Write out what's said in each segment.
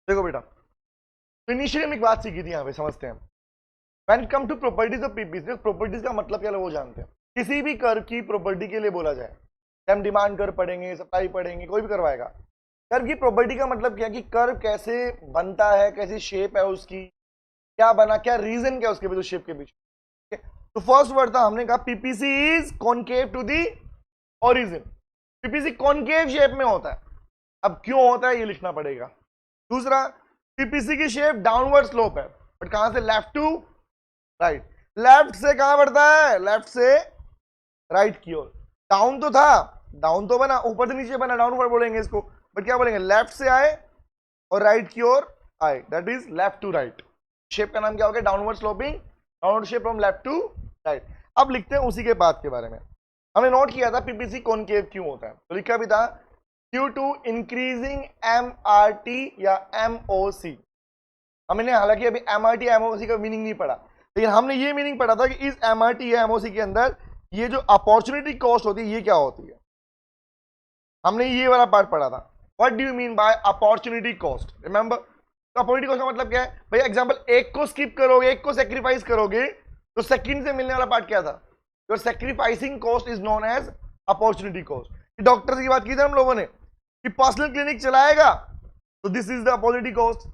देखो बेटा, तो इनिशियली हम एक बात सीखी थी, यहाँ पे समझते हैं। When come to properties of PPC, properties का मतलब क्या है वो जानते हैं। किसी भी कर की प्रॉपर्टी के लिए बोला जाए, हम डिमांड कर पढ़ेंगे, सप्लाई पढ़ेंगे, कोई भी करवाएगा। कर की प्रॉपर्टी का मतलब क्या है कि कर कैसे बनता है, कैसी शेप है उसकी, क्या बना, क्या रीजन क्या उसके शेप के पीछे। तो फर्स्ट वर्ड था, हमने कहा PPC is concave to the origin. PPC concave shape में होता है। अब क्यों होता है ये लिखना पड़ेगा। दूसरा, पीपीसी की शेप डाउनवर्ड स्लोप है, बट कहां से, लेफ्ट टू राइट। लेफ्ट से कहां बढ़ता है, लेफ्ट से राइट की ओर। डाउन तो था, डाउन तो बना, ऊपर से नीचे बना, डाउनवर्ड बोलेंगे इसको, बट क्या बोलेंगे, लेफ्ट से आए और राइट की ओर आए, that is left to right. Shape का नाम क्या हो गया, downward sloping, downward shape from left to right. अब लिखते हैं उसी के बाद के बारे में। हमने नोट किया था पीपीसी कॉनकेव क्यों होता है, तो लिखा भी था ड्यू टू इंक्रीजिंग एमआरटी या एमओसी। हमने हालांकि अभी एमआरटी एमओसी का मीनिंग नहीं पढ़ा, लेकिन हमने ये मीनिंग पढ़ा था कि इस एमआरटी या एमओसी के अंदर ये जो अपॉर्चुनिटी कॉस्ट होती है ये क्या होती है। हमने ये वाला पार्ट पढ़ा था, what do you mean by opportunity cost, remember. तो अपॉर्चुनिटी कॉस्ट का मतलब क्या है भाई, एग्जांपल एक को स्किप करोगे, एक को सेक्रीफाइस करोगे, तो सेकंड से मिलने वाला पार्ट क्या था, your sacrificing cost is known as opportunity cost. Doctor की बात की थी हम लोगों ने कि पर्सनल क्लिनिक चलाएगा तो this is the opportunity cost,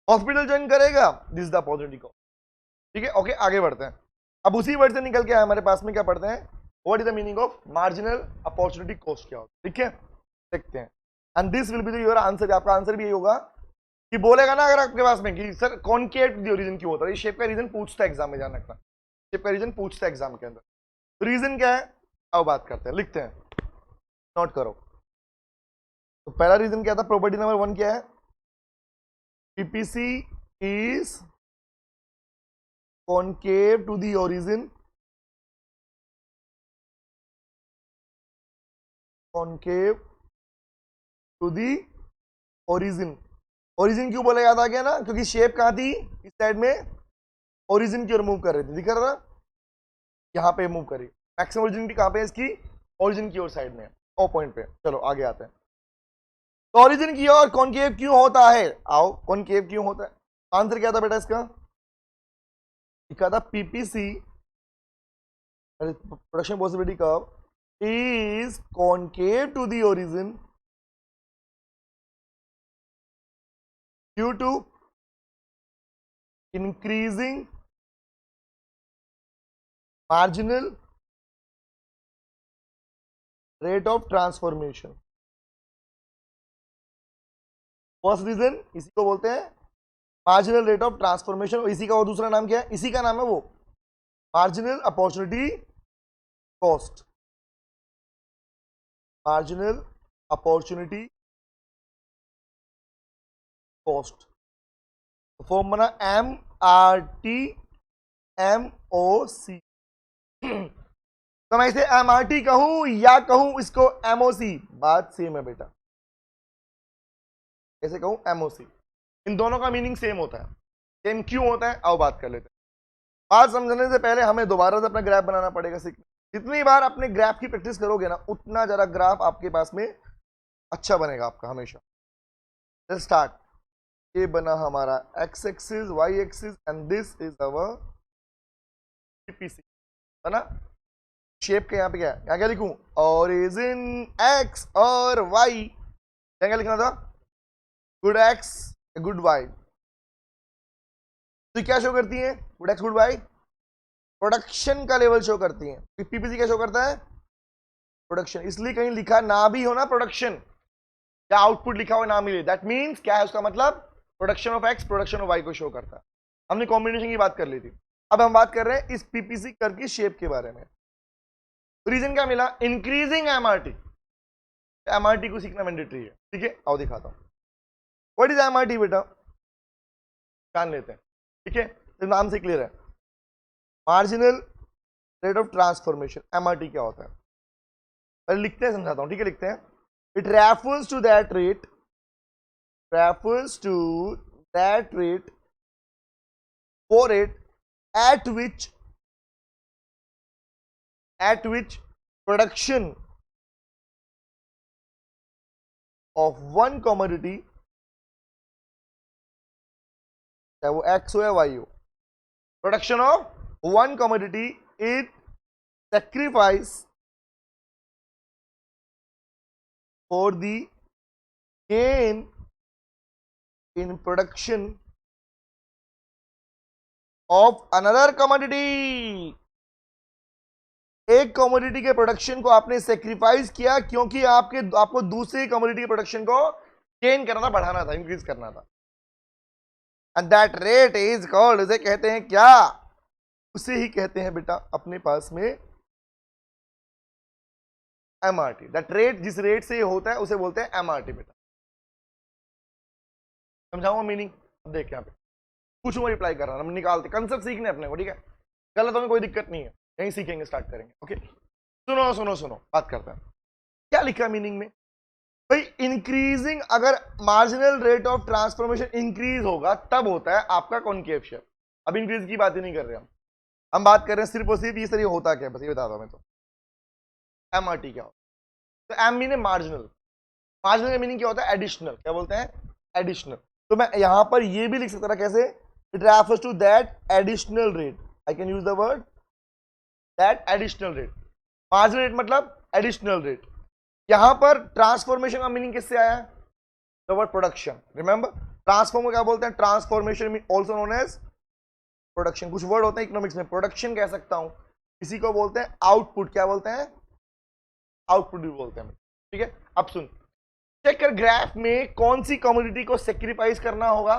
hospital join करेगा this is the opportunity cost. ठीक है, ओके, आगे बढ़ते हैं। अब उसी वर्ड से निकल के आया हमारे पास में, क्या पढ़ते हैं, what is the meaning of marginal opportunity cost, क्या होता है, ठीक है, देखते हैं। And this will be your answer, आपका आंसर भी यही होगा कि बोलेगा ना अगर आपके पास में कि सर कॉनकेव द रीजन क्यों होता है, ये शेप का रीजन पूछता है एग्जाम में, ध्यान रखना, शेप का रीजन पूछता है एग्जाम के अंदर। तो रीजन क्या है, अब बात करते हैं, लिखते हैं, नोट करो। तो पहला रीजन क्या था, प्रॉपर्टी नंबर 1 क्या है, PPC is concave to the origin, concave to the origin। Origin क्यों बोला, याद आ गया ना, क्योंकि शेप कहां थी, इस साइड में ओरिजिन की ओर मूव कर रही थी, दिख रहा था, यहां पे मूव करी। मैक्सिमम ओरिजिन कहां पे है इसकी, ओरिजिन की ओर साइड में, ओ पॉइंट पे। चलो आगे आते हैं। तो ओरिजिन की ओर कॉनकेव क्यों होता है, आओ, कॉनकेव क्यों होता है, आंसर क्या था बेटा इसका, लिखा था PPC production possibility curve is concave to the origin due to increasing marginal rate of transformation। First reason इसी को बोलते हैं मार्जिनल रेट ऑफ ट्रांसफॉर्मेशन, और इसी का वो दूसरा नाम क्या है, इसी का नाम है वो marginal opportunity cost, marginal opportunity cost. Form बना M R T M O C. तो मैं इसे एम आर टी कहूं या कहूं इसको एमओसी, बात सेम है बेटा, कैसे कहूं, एमओसी। इन दोनों का मीनिंग सेम होता है। सेम क्यों होता है, आओ बात कर लेते हैं। बात समझने से पहले हमें दोबारा से अपना ग्राफ बनाना पड़ेगा, सीखना। जितनी बार अपने ग्राफ की प्रैक्टिस करोगे ना, उतना जरा ग्राफ आपके पास में अच्छा बनेगा आपका हमेशा। स्टार्ट, ये बना हमारा x axis, y axis, and this is our PPC, है ना। शेप के यहाँ पे क्या है, यहाँ क्या लिखूं, ओरिजिन एक्स और वाई, क्या लिखना था, गुड एक्स गुड वाई। तो क्या शो करती है, good x good y, production का लेवल शो करती है। पीपीसी क्या शो करता है, प्रोडक्शन। इसलिए कहीं लिखा ना भी हो ना प्रोडक्शन, या आउटपुट लिखा हुआ ना मिले, दैट मींस क्या है उसका मतलब, production of x production of y को शो करता है। हमने कॉम्बिनेशन की बात कर ली थी, अब हम बात कर रहे हैं इस पीपीसी कर की शेप के बारे में। रीजन क्या मिला, इंक्रीजिंग एमआरटी। एमआरटी को सीखना मैंडेटरी है, ठीक है, आओ दिखाता हूं। व्हाट इज एमआरटी बेटा, जान लेते हैं, ठीक है, तो नाम से क्लियर है, marginal rate of transformation, MRT क्या होता है, पहले लिखते हैं समझाता हूं, ठीक है, लिखते हैं। It refers to that rate, refers to that rate for it at which production of one commodity चाहे वो एक्स हो या वाई हो, production of one commodity is sacrifice for the gain in production of another commodity। एक commodity के production को आपने sacrifice किया क्योंकि आपको दूसरी कमोडिटी के प्रोडक्शन को गेन करना था, बढ़ाना था, इंक्रीज करना था। And that rate is called, उसे कहते हैं क्या? उसे ही कहते हैं बेटा अपने पास में एमआरटी। दैट रेट, जिस रेट से ये होता है उसे बोलते हैं एमआरटी बेटा। समझाऊंगा मीनिंग? अब देख यहाँ पे पूछूंगा, रिप्लाई कर रहा हूं, हम निकालते, कंसेप्ट सीखने अपने को, ठीक है? गलत हमें कोई दिक्कत नहीं है, यहीं सीखेंगे, स्टार्ट करेंगे। ओके, सुनो सुनो सुनो, बात करते हैं। क्या लिखा है मीनिंग में भाई? इंक्रीजिंग, अगर marginal rate of transformation increase होगा तब होता है आपका कॉनकेव शेयर। अब इंक्रीज की बात ही नहीं कर रहे हम बात कर रहे हैं सिर्फ और सिर्फ इस तरह होता क्या, बस ये बता दो मैं। तो एमआरटी क्या होता है? तो एम मीन मार्जिनल, मार्जिनल का मीनिंग क्या होता है? एडिशनल। क्या बोलते हैं? एडिशनल। तो मैं यहां पर ये भी लिख सकता था, कैसे? It refers to that additional rate. I can use the word that additional rate. Marginal rate मतलब एडिशनल रेट। यहां पर ट्रांसफॉर्मेशन का मीनिंग किससे आया है? The word production. Remember, transform को क्या बोलते हैं? Transformation also known as production. कुछ वर्ड होते हैं इकोनॉमिक्स में, प्रोडक्शन कह सकता हूं, इसी को बोलते हैं आउटपुट। क्या बोलते हैं? आउटपुट भी बोलते हैं, ठीक है? अब सुन, चेक कर ग्राफ में कौन सी कमोडिटी को सेक्रीफाइस करना होगा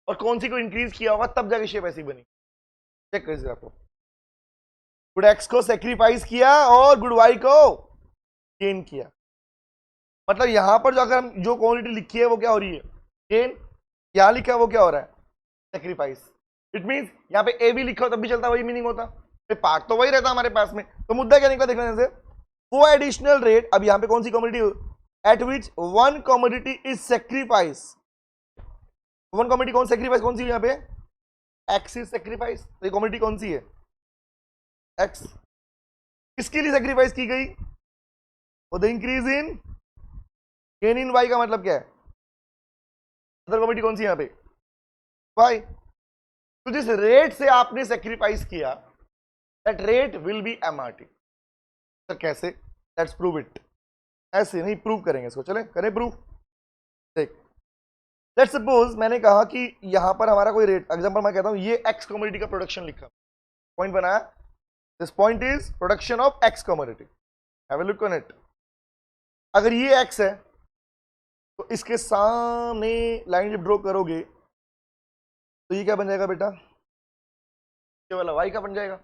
और कौन सी को इंक्रीज किया होगा, तब जाके शेप ऐसी बनी। चेक कर इस ग्राफ को। गुड एक्स को सेक्रीफाइस किया और गुड वाई को गेन किया। मतलब यहां पर जो अगर हम जो क्वांटिटी लिखी है वो क्या हो रही है? गेन। यहां लिखा है वो क्या हो रहा है? सेक्रीफाइस। इट मींस यहां पे ए भी लिखा हो तब भी चलता, वही मीनिंग होता, पार्ट तो वही रहता हमारे पास में। तो मुद्दा क्या निकला देखने से? वो एडिशनल रेट, अब यहां पे कौन सी commodity at which one commodity is sacrifice. One commodity कौन सेक्रीफाइस, कौन सी है यहां पे? X is sacrifice. तो ये कमोडिटी कौन सी है? एक्स। किसके लिए सेक्रीफाइस की गई? वो the increase in gain in y. का मतलब क्या है? अदर कमोडिटी कौन सी यहां पे? वाई। तो जिस रेट से आपने सेक्रीफाइस किया, that rate will be MRT. तो कैसे? Let's prove it. ऐसे नहीं प्रूव करेंगे इसको, चले करें प्रूव। देख, लेट्स सपोज मैंने कहा कि यहां पर हमारा कोई रेट, एग्जांपल मैं कहता हूं ये एक्स कमोडिटी का प्रोडक्शन लिखा, पॉइंट बनाया, this point is production of x commodity, have a look on it. अगर ये एक्स है तो इसके सामने लाइन जब ड्रॉ करोगे तो ये क्या बन जाएगा बेटा? ये वाला वाई का बन जाएगा।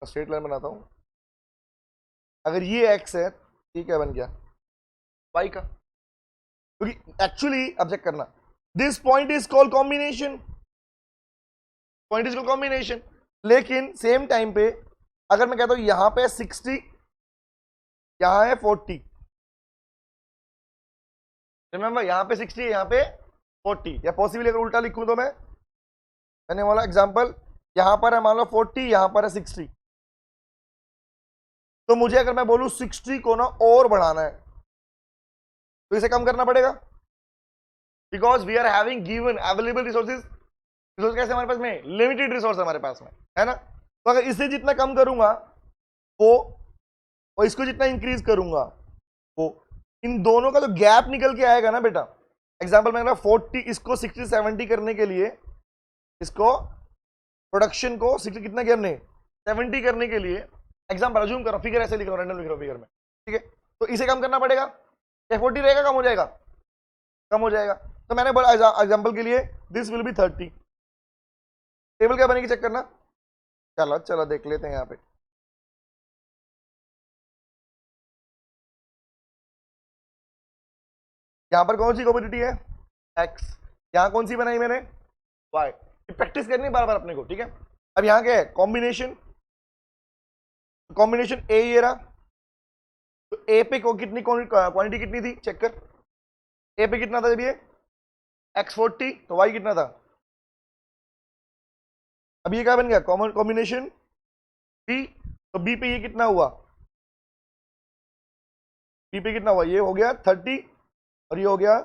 स्ट्रेट लाइन बनाता हूं। अगर ये एक्स है, ये क्या बन गया? वाई का। क्योंकि एक्चुअली अब चेक करना, this point is called combination, point is called combination. लेकिन सेम टाइम पे अगर मैं कहता हूं यहां पे 60, यहां है 40, रिमेंबर यहां पे 60 यहां पे 40, या पॉसिबली अगर उल्टा लिखूं तो मैंने बोला एग्जांपल, यहां पर है मान लो 40, यहां पर है 60, तो मुझे अगर मैं बोलूं 60 को ना और बढ़ाना है तो इसे कम करना पड़ेगा, because we are having given available resources. Resource कैसे हमारे पास में? लिमिटेड रिसोर्स हमारे पास में है ना। तो अगर इसे जितना कम करूंगा वो, और इसको जितना इंक्रीज करूंगा वो, इन दोनों का जो गैप निकल के आएगा ना बेटा, एग्जांपल मैं 40, इसको 60 70 करने के लिए, इसको प्रोडक्शन को 60 कितना करने 70 करने के लिए, एग्जांपल अज्यूम कर रहा हूं, फिगर ऐसे लिख रहा हूं, रैंडम लिख रहा हूं फिगर में, ठीक है? तो इसे कम करना पड़ेगा, क्या 40 रहेगा, कम हो जाएगा? कम हो जाएगा। तो मैंने बोला एग्जांपल के लिए दिस विल बी 30। टेबल क्या बनेगी चेक करना। चलो चलो देख लेते हैं यहां पे। यहां पर कौन सी कमोडिटी है? एक्स। यहां कौन सी बनाई मैंने? वाई। प्रैक्टिस करनी बार बार अपने को, ठीक है? अब यहां क्या है? कॉम्बिनेशन। कॉम्बिनेशन ए ये रहा, तो ए पे को कितनी क्वांटिटी कितनी थी चेक कर। ए पे कितना था जब ये एक्स 40, तो वाई कितना था? अब ये क्या बन गया? कॉमन कॉम्बिनेशन बी, तो बी पे ये कितना हुआ? बी पे कितना हुआ? ये हो गया 30 और ये हो गया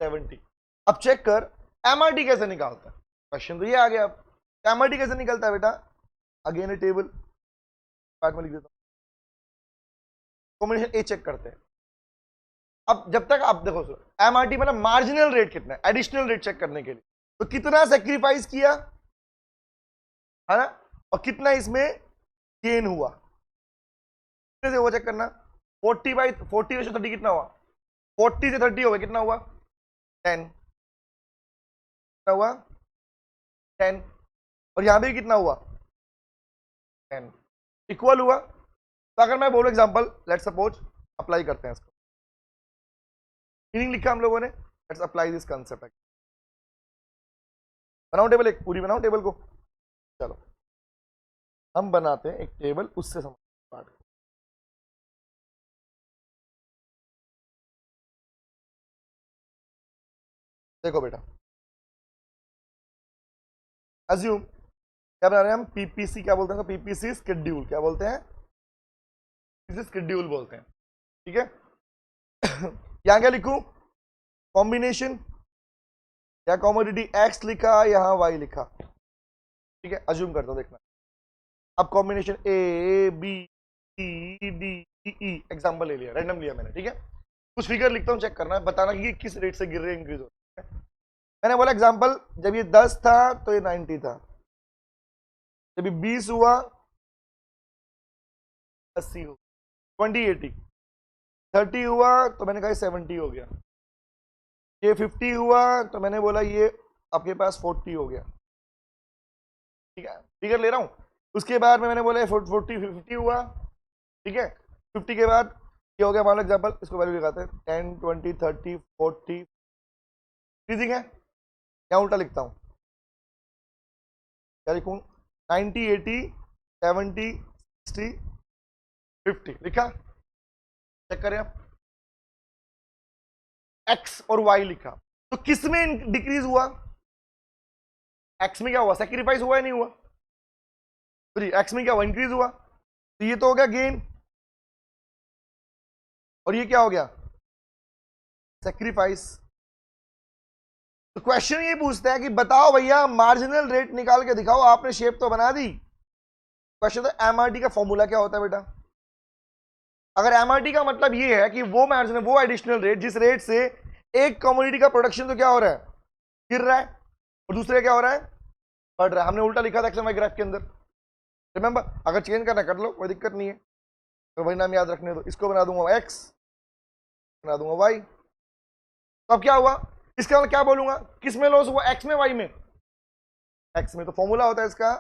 70। अब चेक कर, एमआरटी कैसे निकालता है, क्वेश्चन तो ये आ गया। अब एमआरटी कैसे निकलता है बेटा, अगेन ए टेबल पार्ट में लिख देता हूं, कॉम्बिनेशन ए चेक करते हैं। अब जब तक आप देखो एमआरटी मतलब मार्जिनल रेट कितना है, एडिशनल रेट चेक करने के लिए, तो कितना सेक्रीफाइस किया है ना, और कितना इसमें गेन हुआ, कितने से हुआ चेक करना। 40/40 कितना हुआ, 40 से 30 हो गया, कितना हुआ 10, कितना हुआ 10, और यहां भी कितना हुआ 10, इक्वल हुआ। तो अगर मैं बोलूं एग्जांपल, लेट्स सपोज अप्लाई करते हैं इसको, मीनिंग लिखा हम लोगों ने, लेट्स अप्लाई दिस कंसेप्ट। बनाओ टेबल, एक पूरी बनाओ टेबल को। चलो हम बनाते हैं एक टेबल, उससे समझ पार्ट। देखो बेटा, अज्यूम क्या बना रहे हैं हम, पीपीसी क्या बोलते हैं, पीपीसी शेड्यूल क्या बोलते हैं, शेड्यूल बोलते हैं, ठीक है। यहां क्या लिखूं, कॉम्बिनेशन, या कॉमोडिटी एक्स लिखा, यहां वाई लिखा, ठीक है। अज्यूम करता हूं, देखना। अब combination A B C D E, example ले लिया, रैंडम लिया मैंने, ठीक है। कुछ फिगर लिखता हूं, चेक करना है, बताना कि किस रेट से गिर रहे इंक्रीज हो रहे हैं। मैंने बोला एग्जाम्पल, जब ये 10 था तो ये 90 था, जब ये 20 हुआ 80 हो, 20 80, 30 हुआ तो मैंने कहा 70 हो गया, ये 50 हुआ तो मैंने बोला ये आपके पास 40 हो गया, ठीक है। फिगर ले रहा हूं, उसके बाद में मैंने बोला 40 50 हुआ, ठीक है। 50 के बाद ये हो गया, मान लो एग्जाम्पल, इसको वैल्यू लगाते हैं 10 20 30 40, इंक्रीजिंग है, क्या उल्टा लिखता हूं, क्या लिखूं, 90 80 70 60 50 लिखा, चेक करें आप, एक्स और वाई लिखा, तो किस में डिक्रीज हुआ, एक्स में क्या हुआ, सेक्रीफाइस हुआ या नहीं हुआ, एक्स में क्या हुआ, इंक्रीज हुआ, तो ये तो हो गया गेन, और ये क्या हो गया, सेक्रीफाइस। तो क्वेश्चन ये पूछता है कि बताओ भैया मार्जिनल रेट निकाल के दिखाओ, आपने शेप तो बना दी, क्वेश्चन तो एमआरटी का फॉर्मूला क्या होता है बेटा। अगर एमआरटी का मतलब ये है कि वो मार्जिनल, वो एडिशनल रेट जिस रेट से एक कमोडिटी का प्रोडक्शन तो क्या हो रहा है, गिर रहा है, और दूसरे क्या हो रहा है, बढ़ रहा है। हमने उल्टा लिखा था एक्स वाई ग्राफ के अंदर, रिमेंबर। अगर चेंज करना कर लो, कोई दिक्कत नहीं है, तो वही नाम याद रखने दो, इसको बना दूंगा एक्स, बना दूंगा वाई। तो अब क्या हुआ, इसका मैं क्या बोलूंगा, किस में लॉस हुआ, एक्स में वाई में, एक्स में। तो फॉर्मूला होता है इसका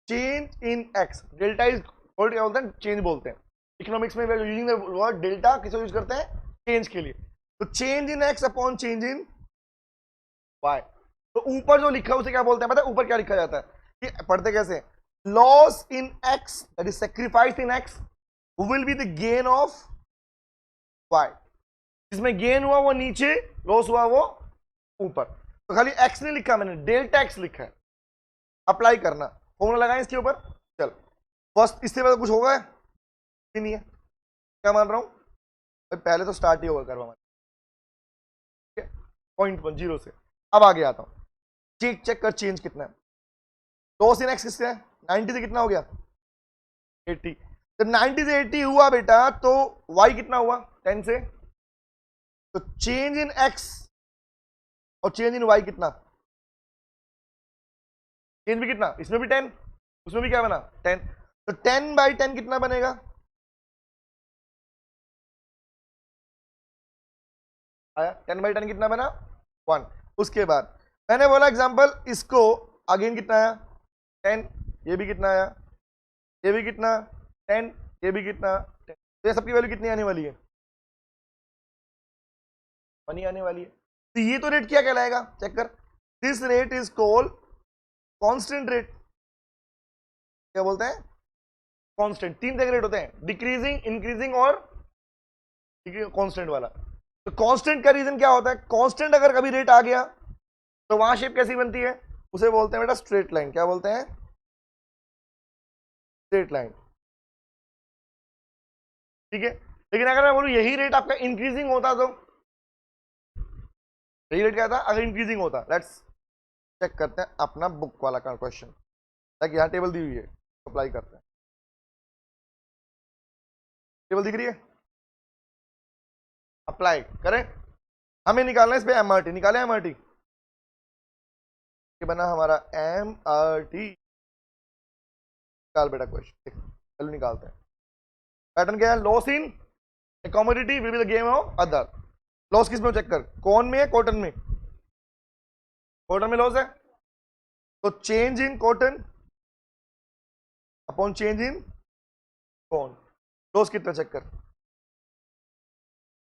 change in x, delta is क्या बोलते हैं, चेंज बोलते हैं इकोनॉमिक्स में, यूजिंग द वर्ड डेल्टा किसे यूज करते हैं, चेंज के लिए। तो change in x upon change in y, तो ऊपर जो लिखा है उसे क्या बोलते हैं पता है, ऊपर क्या लिखा जाता है, कि पढ़ते कैसे, loss in x that is sacrifice in x will be the gain of y, जिसमें गेन हुआ वो नीचे, लॉस हुआ वो ऊपर। तो खाली एक्स नहीं लिखा मैंने, डेल्टा एक्स लिखा है, अप्लाई करना, फॉर्मूला लगाएं इसके ऊपर। चल फर्स्ट, इससे पहले कुछ होगा नहीं है, क्या मान रहा हूं, पहले तो स्टार्ट ही होगा करवा, पॉइंट 1 0 से। अब आगे आता हूं, चेक चेक कर चेंज कितना है, लॉस इन एक्स किससे है, 90 से कितना हो गया 80, तो 90 से 80 हुआ बेटा, तो y कितना हुआ 10 से, तो चेंज इन x और चेंज इन y कितना, चेंज भी कितना, इसमें भी 10, उसमें भी क्या बना 10, तो 10/10 कितना बनेगा, आया 10/10 कितना बना 1। उसके बाद मैंने बोला एग्जांपल, इसको अगेन कितना आया 10, ये भी कितना आया, ये भी कितना 10, ये भी कितना 10, तो ये सबकी वैल्यू कितनी आने वाली है, 1 आने वाली है। तो ये तो रेट क्या कहलाएगा, चेक कर, this rate is called constant rate, क्या बोलते हैं कांस्टेंट। 3 तरह के रेट होते हैं, डिक्रीजिंग, इंक्रीजिंग और कांस्टेंट वाला। तो कांस्टेंट का रीजन क्या होता है, कांस्टेंट अगर कभी रेट आ गया तो वहां शेप कैसी बनती है, उसे बोलते हैं बेटा स्ट्रेट लाइन, क्या बोलते हैं स्ट्रेट लाइन, ठीक है। लेकिन अगर मैं बोलूं यही रेट आपका इंक्रीजिंग होता, तो यही रेट क्या था अगर इंक्रीजिंग होता, लेट्स चेक करते हैं अपना बुक वाला क्वेश्चन, ताकि यहाँ टेबल दी हुई है, अप्लाई करते हैं। टेबल दिख रही है, अप्लाई करें। हमें निकालना है इस पे एमआरटी, निकाले एमआरटी, ये बना हमारा एमआरटी। निकाल बेटा क्वेश्चन, चलो निकालते हैं। पैटर्न क्या है? Loss in commodity will be the game of other. Loss किस में चेक कर, कौन में है, कॉटन में? कॉटन में लॉस है, तो change in cotton upon change इन कौन, लॉस कितना चेक कर,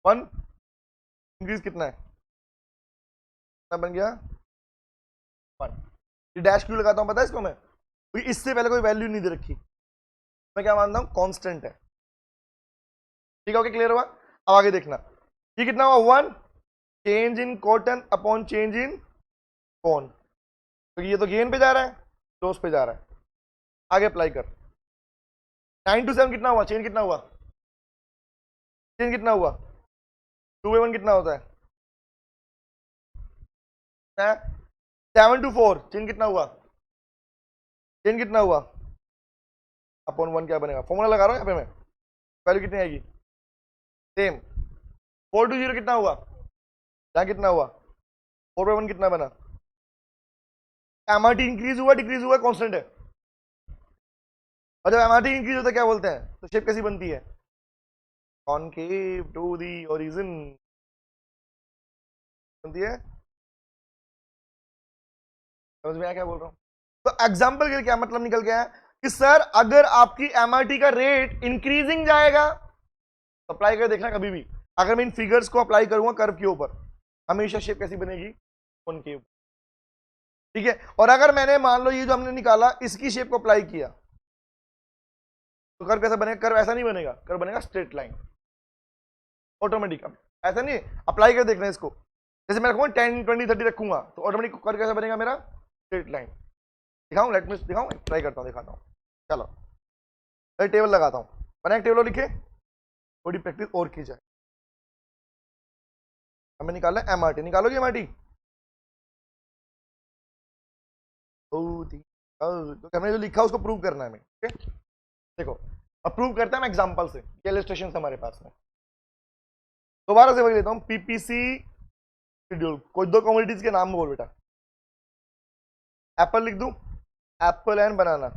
1, इंक्रीज कितना है, कितना बन गया 1। ये डैश क्यों लगाता हूं पता है इसको मैं, क्योंकि इससे पहले कोई वैल्यू नहीं दे रखी, मैं क्या मानता हूं कांस्टेंट है। ठीक है, ओके, क्लियर हुआ। अब आगे देखना, ये कितना हुआ 1, change in cotton upon change इन कौन, क्योंकि ये तो गेन पे जा रहा है, लॉस पे जा रहा है। आगे अप्लाई कर, 9 to 7 कितना हुआ, चेंज कितना हुआ, चेंज कितना हुआ, 2/1 कितना होता है, 7 to 4 चेंज कितना हुआ, चेंज कितना हुआ अपॉन 1 क्या बनेगा, फॉर्मूला लगा रहा हूं यहाँ पे मैं, वैल्यू कितनी आएगी सेम। 4 to 0 कितना हुआ, यहाँ कितना हुआ 4/1 कितना बना, एमआरटी इंक्रीज हुआ डिक्रीज हुआ कांस्टेंट है। और जब एमआरटी इंक्रीज होता है क्या बोलते हैं, तो शेप कैसी बनती है, कॉनकेव टू दी ओरिजिन बनती है। समझ में आया क्या बोल रहा हूं? तो एग्जांपल के क्या मतलब निकल गया है कि सर अगर आपकी एमआरटी का रेट इंक्रीजिंग जाएगा तो अप्लाई कर देखना कभी भी, अगर मैं इन फिगर्स को अप्लाई करूंगा कर्व के ऊपर, हमेशा शेप कैसी बनेगी, कॉनकेव। ठीक है, और अगर मैंने मान लो ये जो हमने निकाला इसकी शेप को अप्लाई किया तो कर्व कैसा बनेगा, कर्व ऐसा नहीं बनेगा, कर्व बनेगा स्ट्रेट लाइन ऑटोमेटिक। ऐसा नहीं, अप्लाई कर देखना इसको, जैसे मैं रखूंगा 10 20 30 रखूंगा तो ऑटोमेटिक कर्व कैसा बनेगा मेरा, स्ट्रेट लाइन। दिखाऊं, लेट मी दिखाऊं, ट्राई करता हूं, दिखाता हूं। चलो मैं टेबल लगाता हूं, बना एक टेबल लिखे, थोड़ी प्रैक्टिस और की जाए। हमें निकालना है एमआरटी, निकालोगे एमआरटी, तो हमने जो लिखा उसको प्रूव करना है हमें। ठीक है, देखो अब प्रूव करते हैं हम एग्जांपल से, ये इलस्ट्रेशन हमारे पास में। दोबारा से वही लेता हूं, पीपीसी शेड्यूल, कोई 2 कमोडिटीज के नाम बोल बेटा, एप्पल लिख दूं, एप्पल एंड बनाना,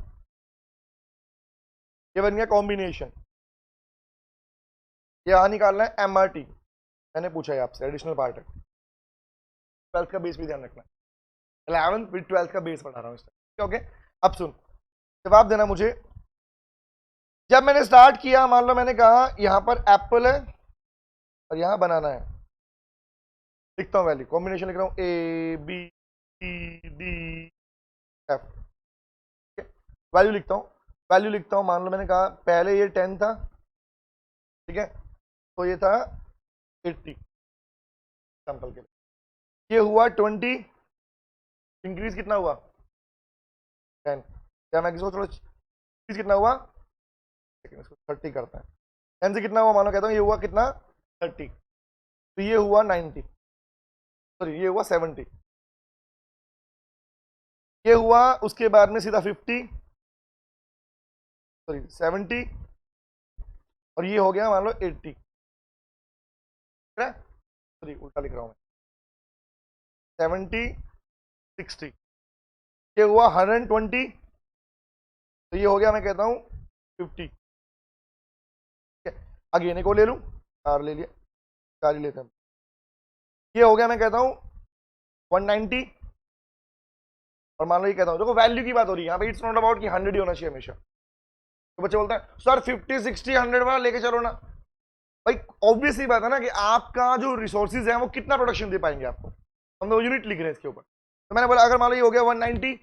ये बन गया कॉम्बिनेशन। ये यहां निकालना है एमआरटी, मैंने पूछा है आपसे, एडिशनल पार्ट है, 12th का बेस भी ध्यान रखना, 11th फिर 12th का बेस पढ़ा रहा हूं इस टाइम। ओके, अब सुन, जवाब देना मुझे। जब मैंने स्टार्ट किया, मान लो मैंने कहा यहां पर एप्पल है और यहां बनाना है, लिखता हूं वैल्यू, कॉम्बिनेशन लिख रहा हूं A B C D F, value लिखता हूं, वैल्यू लिखता हूं, मान लो मैंने कहा पहले ये 10 था, ठीक है, तो ये था 80 सैंपल के लिए, ये हुआ 20, इंक्रीज कितना हुआ 10, क्या मैं किसको थोड़ा इंक्रीज कितना हुआ, इसको 30 करता है, 10 से कितना हुआ, मान लो कहता हूँ ये हुआ कितना 30, तो ये हुआ 90, सॉरी ये हुआ 70, ये हुआ उसके बाद में सीधा 50, सॉरी 70, और ये हो गया मान लो 80, सॉरी उल्टा लिख रहा हूं मैं, 70 60, ये हुआ 120, तो ये हो गया मैं कहता हूं 50। अगेन एक और ले लूं, 4 ले लिया, 4 ही लेते हैं, ये हो गया मैं कहता हूं 190, और मान लो ये कहता हूं, देखो वैल्यू की बात हो रही है यहाँ पे, इट्स नॉट अबाउट कि 100 ही होना चाहिए हमेशा। तो बच्चे बोलते हैं सर 50 60 100 वाला लेके चलो ना, भाई ऑब्वियस ही बात है ना कि आपका जो रिसोर्सेज है वो कितना प्रोडक्शन दे पाएंगे आपको, हम तो यूनिट लिख रहे हैं इसके ऊपर। तो मैंने बोला अगर मान लो ये हो गया 190,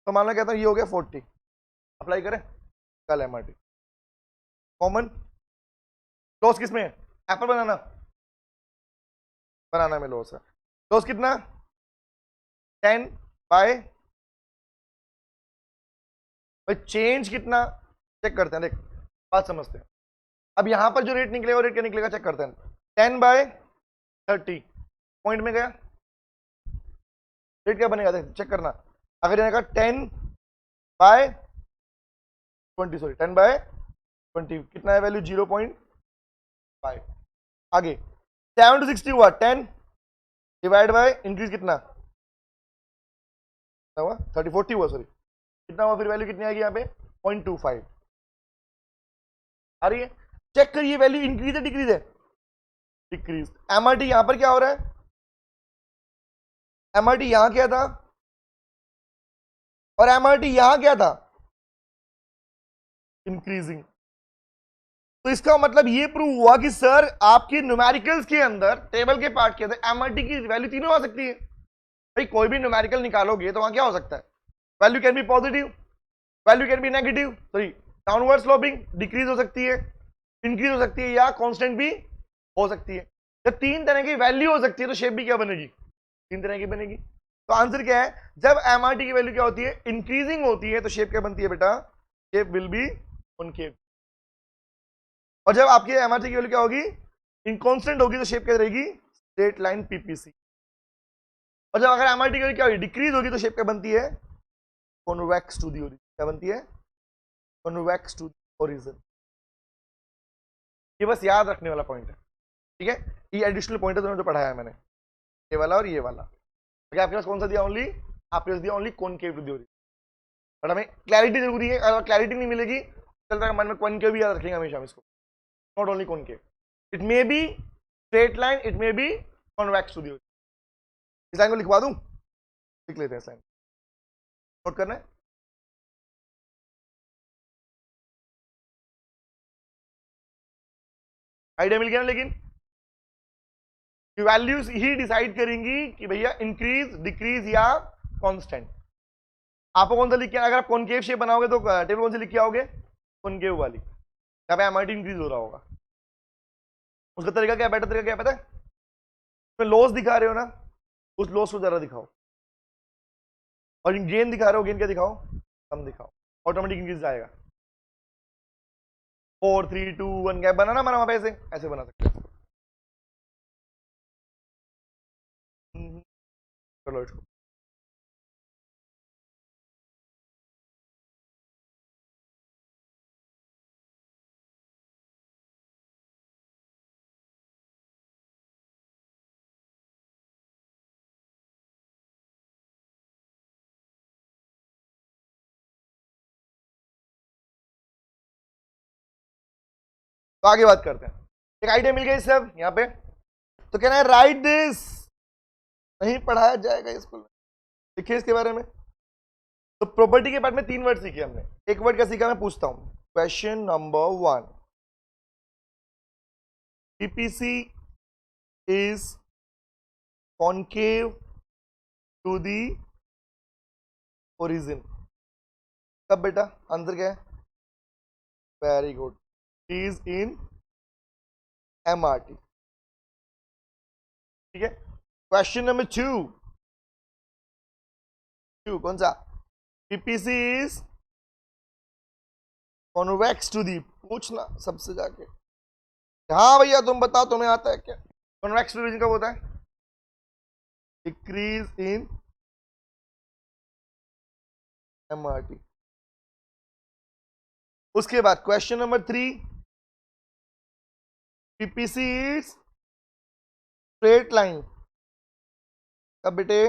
तो मान लो कहता हूँ ये हो गया 40, अप्लाई करें, कल एमआरटी कॉमन, लॉस किसमें है, एप्पल बनाना, बनाना में लॉस है, लॉस कितना 10 बाय, भाई चेंज कितना, चेक करते हैं, देख बात समझते हैं। अब यहां पर जो रेट निकलेगा रेट क्या निकलेगा चेक करते हैं, 10 बाय 30 पॉइंट में गया, रेट क्या बनेगा देख चेक करना। अगर यहाँ का 10/20, सॉरी 10/20 कितना है वैल्यू 0.5। आगे 7 to 60 हुआ 10 डिवाइड बाय इंक्रीज कितना हुआ 30-40 हुआ सॉरी कितना हुआ फिर वैल्यू कितनी आएगी यहाँ पे 0.25 आ रही है। चेक करिए वैल्यू इंक्रीज है डिक्रीज है डिक्रीज। एमआरटी यहां पर क्या हो रहा है एमआरटी यहां क्या था और एमआरटी यहां क्या था इंक्रीजिंग। तो इसका मतलब ये प्रूव हुआ कि सर आपके न्यूमेरिकल्स के अंदर टेबल के पार्ट के अंदर एमआरटी की वैल्यू तीनों आ सकती है। भाई कोई भी न्यूमेरिकल निकालोगे तो वहां क्या हो सकता है value can be positive value can be negative sorry downward sloping decrease हो सकती है इंक्रीज हो सकती है या कांस्टेंट भी हो सकती है। जब तीन तरह की वैल्यू हो सकती है तो शेप भी क्या बनेगी तीन तरह की बनेगी। तो आंसर क्या है जब एमआरटी की वैल्यू क्या होती है इंक्रीजिंग होती है तो शेप क्या बनती है बेटा शेप विल बी कॉनकेव। और जब आपकी एमआरटी की वैल्यू क्या होगी इनकॉन्स्टेंट होगी तो शेप क्या रहेगी स्ट्रेट लाइन पीपीसी। और जब अगर एमआरटी की वैल्यू क्या होगी डिक्रीज होगी तो शेप क्या बनती है कॉन्वेक्स टू दी ओरिजिन। क्या बनती है कॉन्वेक्स टू दी ओरिजिन। ये बस याद रखने वाला पॉइंट है ठीक है। ये एडिशनल पॉइंट है दोनों जो पढ़ाया है मैंने ये वाला और ये वाला। तो आपके पास कौन सा दिया ओनली आपके पास दिया only concave to the origin. But हमें क्लैरिटी जरूरी है अगर क्लैरिटी नहीं मिलेगी चलता है मन में कॉनकेव भी याद रखेंगे हमेशा हम इसको not only concave. It may be straight line it may be convex to the origin. इस लाइन को लिखवा दूं लिख लेते हैं इस लाइन नोट करना है। आइडिया मिल गया ना लेकिन वैल्यूज ही डिसाइड करेंगी कि भैया इंक्रीज डिक्रीज या कांस्टेंट। आपको कौन सा लिख के अगर आप कॉनकेव शेप बनाओगे तो टेबल कौन सी लिख के आओगे कॉनकेव वाली जहाँ पे एमआरटी इंक्रीज हो रहा होगा। उसका तरीका क्या बेटर तरीका क्या पता है उसमें लॉस दिखा रहे हो ना उस लॉस को जरा दिखाओ और गेन दिखा रहे हो गेन क्या दिखाओ कम दिखाओ ऑटोमेटिक इंक्रीज जाएगा। 4 3 2 1 गैप बना ना हमारा वहां पे ऐसे बना सकते हैं। चलो इसको तो आगे बात करते हैं। एक आइडिया मिल गया सब यहाँ पे। तो कहना है राइट दिस नहीं पढ़ाया जाएगा स्कूल में लिखिए इसके बारे में। तो प्रॉपर्टी के पार्ट में 3 वर्ड सीखे हमने। एक वर्ड क्या सीखा मैं पूछता हूं question number 1 PPC is concave to the origin. कब बेटा आंसर क्या है very good is in MRT ठीक है। क्वेश्चन नंबर 2 कौन सा PPC is convex to the पूछना सबसे जाके हाँ भैया तुम बताओ तुम्हें आता है क्या कॉन्वेक्स टू दी कब होता है डिक्रीज इन एमआरटी। उसके बाद question number 3 PPC is straight line कब बेटे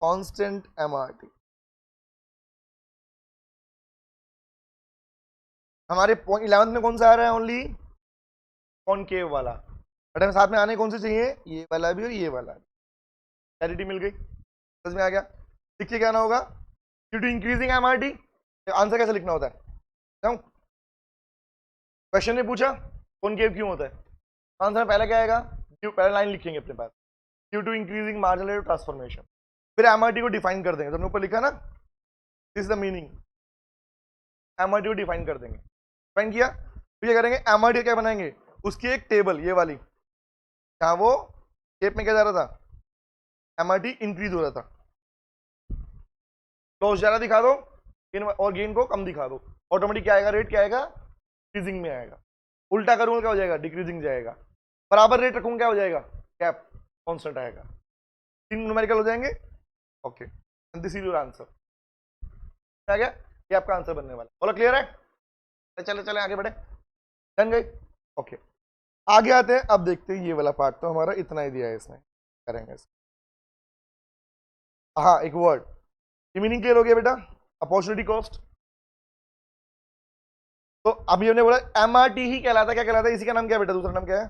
कांस्टेंट एमआरटी। हमारे 11th में कौन सा आ रहा है ओनली कॉनकेव वाला बट हमें साथ में आने कौन से चाहिए ये वाला भी और ये वाला भी। क्लैरिटी मिल गई समझ में आ गया। देखिए क्या ना होगा due to increasing MRT answer कैसे लिखना होता है क्वेश्चन ने पूछा कॉनकेव क्यों होता है आंसर पहले क्या आएगा पहले लाइन लिखेंगे अपने पास due to increasing marginal rate transformation फिर एमआरटी को डिफाइन कर देंगे। तो हमने ऊपर लिखा ना this is the meaning MRT को डिफाइन कर देंगे। डिफाइन किया फिर क्या करेंगे एमआरटी क्या बनाएंगे उसकी एक टेबल ये वाली जहाँ वो शेप में क्या जा रहा था एमआरटी इंक्रीज हो रहा था तो ज्यादा दिखा दो और गेन को कम दिखा दो ऑटोमेटिक क्या आएगा रेट क्या आएगा इंक्रीजिंग में आएगा। उल्टा करूंगा क्या हो जाएगा डिक्रीजिंग जाएगा। बराबर रेट रखूंगा क्या हो जाएगा गैप कांस्टेंट आएगा। 3 न्यूमेरिकल हो जाएंगे। Okay, and this is your answer. आ गया, ये आपका आंसर बनने वाला। बोलो क्लियर है? चले चले आगे बढ़े, डन गई। ओके, आगे आते हैं। अब देखते हैं ये वाला पार्ट तो हमारा इतना ही दिया है, इसमें करेंगे हाँ एक वर्ड, ये मीनिंग क्लियर हो गया बेटा, अपॉर्चुनिटी कॉस्ट। तो अभी हमने बोला एमआरटी ही कहलाता, क्या कहलाता है? इसी का नाम क्या है बेटा? दूसरा नाम क्या है?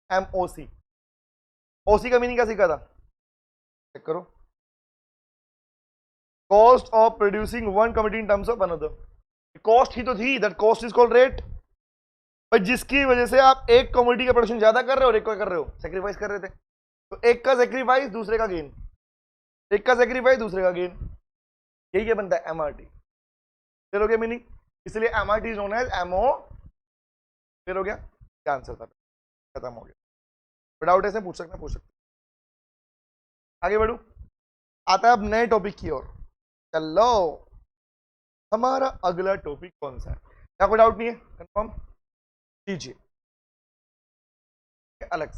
एमओसी। ओसी का मीनिंग क्या सीखा था? चेक करो, cost of producing one commodity in terms of another. Cost ही तो थी, that cost is called rate. पर जिसकी वजह से आप एक कमोडिटी का प्रोडक्शन ज्यादा कर रहे हो और एक का कर रहे हो, सेक्रीफाइस कर रहे थे। तो एक का सेक्रीफाइस दूसरे का गेन, एक का सेक्रीफाइस दूसरे का गेन, यही क्या बनता है? एमआरटी। क्लियर हो गया मीनिंग? इसलिए MRT is known as MO. Clear हो गया? क्या आंसर था? खत्म हो गया। डाउट ऐसे पूछ सकते, पूछ सकते। आगे बढ़ू, आता है अब नए टॉपिक की ओर। चलो, हमारा अगला टॉपिक कौन सा है? क्या कोई डाउट नहीं है? कंफर्म कीजिए अलग से।